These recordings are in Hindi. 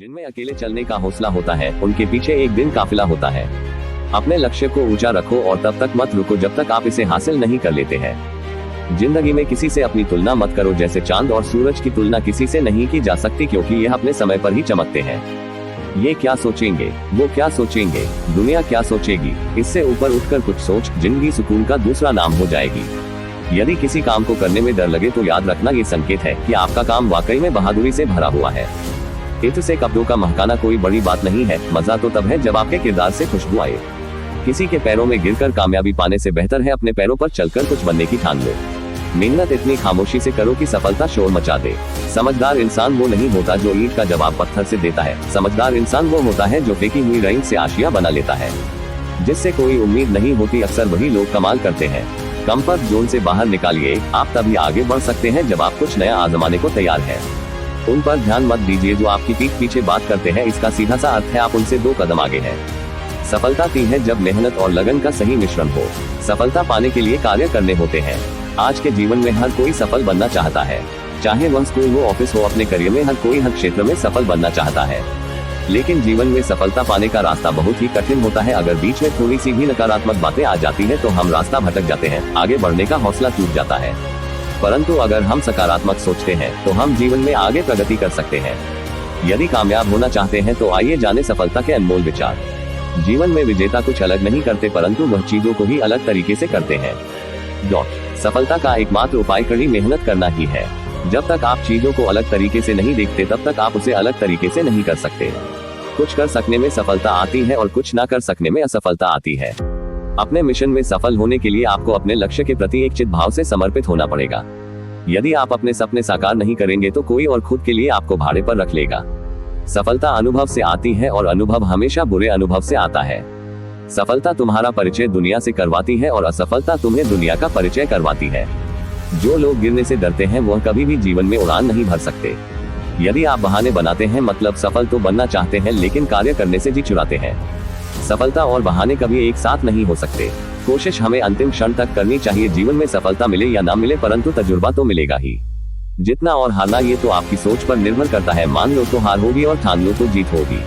जिनमें अकेले चलने का हौसला होता है, उनके पीछे एक दिन काफिला होता है। अपने लक्ष्य को ऊंचा रखो और तब तक मत रुको जब तक आप इसे हासिल नहीं कर लेते हैं। जिंदगी में किसी से अपनी तुलना मत करो, जैसे चांद और सूरज की तुलना किसी से नहीं की जा सकती, क्योंकि यह अपने समय पर ही चमकते हैं। ये क्या सोचेंगे, वो क्या सोचेंगे, दुनिया क्या सोचेगी, इससे ऊपर उठकर कुछ सोच। जिंदगी सुकून का दूसरा नाम हो जाएगी। यदि किसी काम को करने में डर लगे तो याद रखना, ये संकेत है कि आपका काम वाकई में बहादुरी से भरा हुआ है। इत्र से कपड़ों का महकाना कोई बड़ी बात नहीं है, मजा तो तब है जब आपके किरदार से खुशबू आए। किसी के पैरों में गिरकर कामयाबी पाने से बेहतर है अपने पैरों पर चलकर कुछ बनने की ठान लो। मेहनत इतनी खामोशी से करो कि सफलता शोर मचा दे। समझदार इंसान वो नहीं होता जो ईंट का जवाब पत्थर से देता है। समझदार इंसान वो होता है जो फेंकी हुई रेंग से आशियां बना लेता है। जिससे कोई उम्मीद नहीं होती, अक्सर वही लोग कमाल करते हैं। कंफर्ट जोन से बाहर निकालिए, आप तभी आगे बढ़ सकते हैं जब आप कुछ नया आजमाने को तैयार हैं। उन पर ध्यान मत दीजिए जो आपकी पीठ पीछे बात करते हैं, इसका सीधा सा अर्थ है आप उनसे 2 कदम आगे हैं। सफलता ती है जब मेहनत और लगन का सही मिश्रण हो। सफलता पाने के लिए कार्य करने होते हैं। आज के जीवन में हर कोई सफल बनना चाहता है, चाहे वह स्कूल हो, ऑफिस हो, अपने करियर में हर कोई हर क्षेत्र में सफल बनना चाहता है। लेकिन जीवन में सफलता पाने का रास्ता बहुत ही कठिन होता है। अगर बीच में थोड़ी सी भी नकारात्मक बातें आ जाती है तो हम रास्ता भटक जाते हैं, आगे बढ़ने का हौसला टूट जाता है। परंतु अगर हम सकारात्मक सोचते हैं तो हम जीवन में आगे प्रगति कर सकते हैं। यदि कामयाब होना चाहते हैं तो आइए जाने सफलता के अनमोल विचार। जीवन में विजेता कुछ अलग नहीं करते, परंतु वह चीजों को ही अलग तरीके से करते हैं। सफलता का एकमात्र उपाय कड़ी मेहनत करना ही है। जब तक आप चीजों को अलग तरीके से नहीं देखते तब तक आप उसे अलग तरीके से नहीं कर सकते। कुछ कर सकने में सफलता आती है और कुछ ना कर सकने में असफलता आती है। अपने मिशन में सफल होने के लिए आपको अपने लक्ष्य के प्रति एक चित भाव से समर्पित होना पड़ेगा। यदि आप अपने सपने साकार नहीं करेंगे तो कोई और खुद के लिए आपको भाड़े पर रख लेगा। सफलता अनुभव से आती है और अनुभव हमेशा बुरे अनुभव से आता है। सफलता तुम्हारा परिचय दुनिया से करवाती है और असफलता तुम्हें दुनिया का परिचय करवाती है। जो लोग गिरने से डरते हैं वह कभी भी जीवन में उड़ान नहीं भर सकते। यदि आप बहाने बनाते हैं, मतलब सफल तो बनना चाहते हैं लेकिन कार्य करने से जी चुराते हैं। सफलता और बहाने कभी एक साथ नहीं हो सकते। कोशिश हमें अंतिम क्षण तक करनी चाहिए। जीवन में सफलता मिले या ना मिले, परंतु तजुर्बा तो मिलेगा ही। जीतना और हारना ये तो आपकी सोच पर निर्भर करता है। मान लो तो हार होगी और ठान लो तो जीत होगी।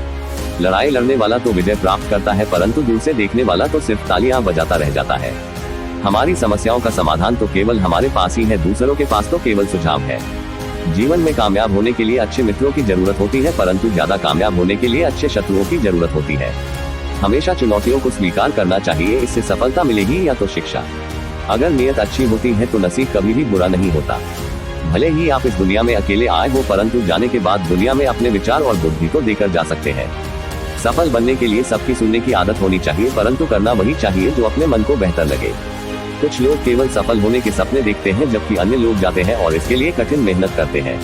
लड़ाई लड़ने वाला तो विजय प्राप्त करता है, परंतु दूर से देखने वाला तो सिर्फ तालियां बजाता रह जाता है। हमारी समस्याओं का समाधान तो केवल हमारे पास ही है, दूसरों के पास तो केवल सुझाव है। जीवन में कामयाब होने के लिए अच्छे मित्रों की जरूरत होती है, परंतु ज्यादा कामयाब होने के लिए अच्छे शत्रुओं की जरूरत होती है। हमेशा चुनौतियों को स्वीकार करना चाहिए, इससे सफलता मिलेगी या तो शिक्षा। अगर नियत अच्छी होती है तो नसीब कभी भी बुरा नहीं होता। भले ही आप इस दुनिया में अकेले आए हो, परंतु जाने के बाद दुनिया में अपने विचार और बुद्धि को देकर जा सकते हैं। सफल बनने के लिए सबकी सुनने की आदत होनी चाहिए, परंतु करना वही चाहिए जो अपने मन को बेहतर लगे। कुछ लोग केवल सफल होने के सपने देखते हैं, जबकि अन्य लोग जाते हैं और इसके लिए कठिन मेहनत करते हैं।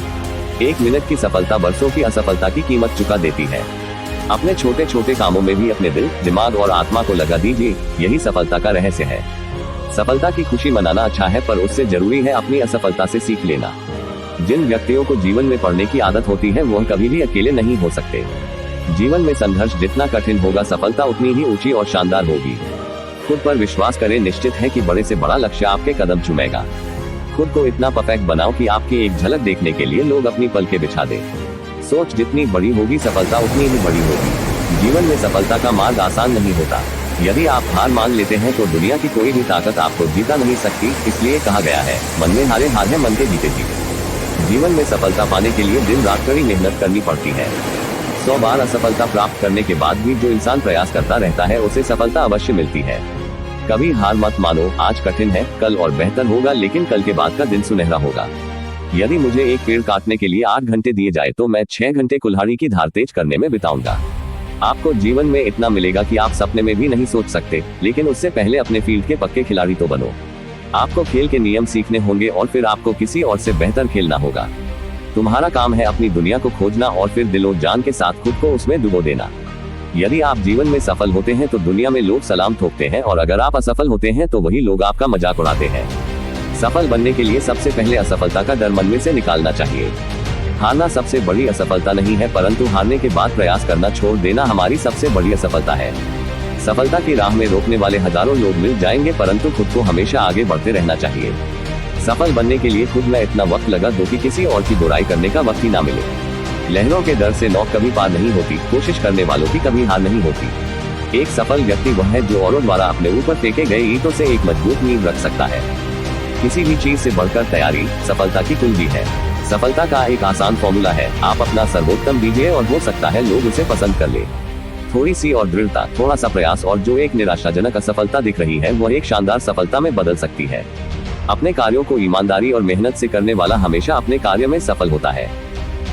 1 मिनट की सफलता बरसों की असफलता की कीमत चुका देती है। अपने छोटे छोटे कामों में भी अपने दिल, दिमाग और आत्मा को लगा दीजिए, यही सफलता का रहस्य है। सफलता की खुशी मनाना अच्छा है, पर उससे जरूरी है अपनी असफलता से सीख लेना। जिन व्यक्तियों को जीवन में पढ़ने की आदत होती है वह कभी भी अकेले नहीं हो सकते। जीवन में संघर्ष जितना कठिन होगा, सफलता उतनी ही ऊंची और शानदार होगी। खुद पर विश्वास करें, निश्चित है कि बड़े से बड़ा लक्ष्य आपके कदम चूमेगा। खुद को इतना परफेक्ट बनाओ कि आपकी एक झलक देखने के लिए लोग अपनी पलकें बिछा दें। सोच जितनी बड़ी होगी, सफलता उतनी ही बड़ी होगी। जीवन में सफलता का मार्ग आसान नहीं होता। यदि आप हार मान लेते हैं तो दुनिया की कोई भी ताकत आपको जीता नहीं सकती। इसलिए कहा गया है, मन में हारे हार है, मन के जीते जीते। जीवन में सफलता पाने के लिए दिन रात कड़ी मेहनत करनी पड़ती है। 100 बार असफलता प्राप्त करने के बाद भी जो इंसान प्रयास करता रहता है उसे सफलता अवश्य मिलती है। कभी हार मत मानो। आज कठिन है, कल और बेहतर होगा, लेकिन कल के बाद का दिन सुनहरा होगा। यदि मुझे एक पेड़ काटने के लिए 8 घंटे दिए जाए तो मैं 6 घंटे कुल्हाड़ी की धार तेज करने में बिताऊंगा। आपको जीवन में इतना मिलेगा कि आप सपने में भी नहीं सोच सकते, लेकिन उससे पहले अपने फील्ड के पक्के खिलाड़ी तो बनो। आपको खेल के नियम सीखने होंगे और फिर आपको किसी और से बेहतर खेलना होगा। तुम्हारा काम है अपनी दुनिया को खोजना और फिर दिलो जान के साथ खुद को उसमें डुबो देना। यदि आप जीवन में सफल होते हैं तो दुनिया में लोग सलाम ठोकते हैं, और अगर आप असफल होते हैं तो वही लोग आपका मजाक उड़ाते हैं। सफल बनने के लिए सबसे पहले असफलता का डर मन में से निकालना चाहिए। हारना सबसे बड़ी असफलता नहीं है, परंतु हारने के बाद प्रयास करना छोड़ देना हमारी सबसे बड़ी असफलता है। सफलता की राह में रोकने वाले हजारों लोग मिल जाएंगे, परंतु खुद को हमेशा आगे बढ़ते रहना चाहिए। सफल बनने के लिए खुद में इतना वक्त लगा दो कि किसी और की बुराई करने का वक्त ही ना मिले। लहरों के डर से नौक कभी पार नहीं होती, कोशिश करने वालों की कभी हार नहीं होती। एक सफल व्यक्ति वह है जो औरों द्वारा अपने ऊपर फेंके गए ईंटों से एक मजबूत नींव रख सकता है। किसी भी चीज से बढ़कर तैयारी सफलता की कुंजी है। सफलता का एक आसान फॉर्मूला है, आप अपना सर्वोत्तम दीजिए और हो सकता है लोग उसे पसंद कर ले। थोड़ी सी और दृढ़ता, थोड़ा सा प्रयास और जो एक निराशाजनक असफलता दिख रही है वह एक शानदार सफलता में बदल सकती है। अपने कार्यों को ईमानदारी और मेहनत से करने वाला हमेशा अपने कार्य में सफल होता है।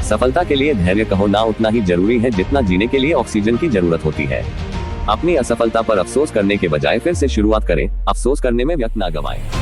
सफलता के लिए धैर्य कहो ना उतना ही जरूरी है जितना जीने के लिए ऑक्सीजन की जरूरत होती है। अपनी असफलता पर अफसोस करने के बजाय फिर से शुरुआत करें, अफसोस करने में वक्त ना गवाएं।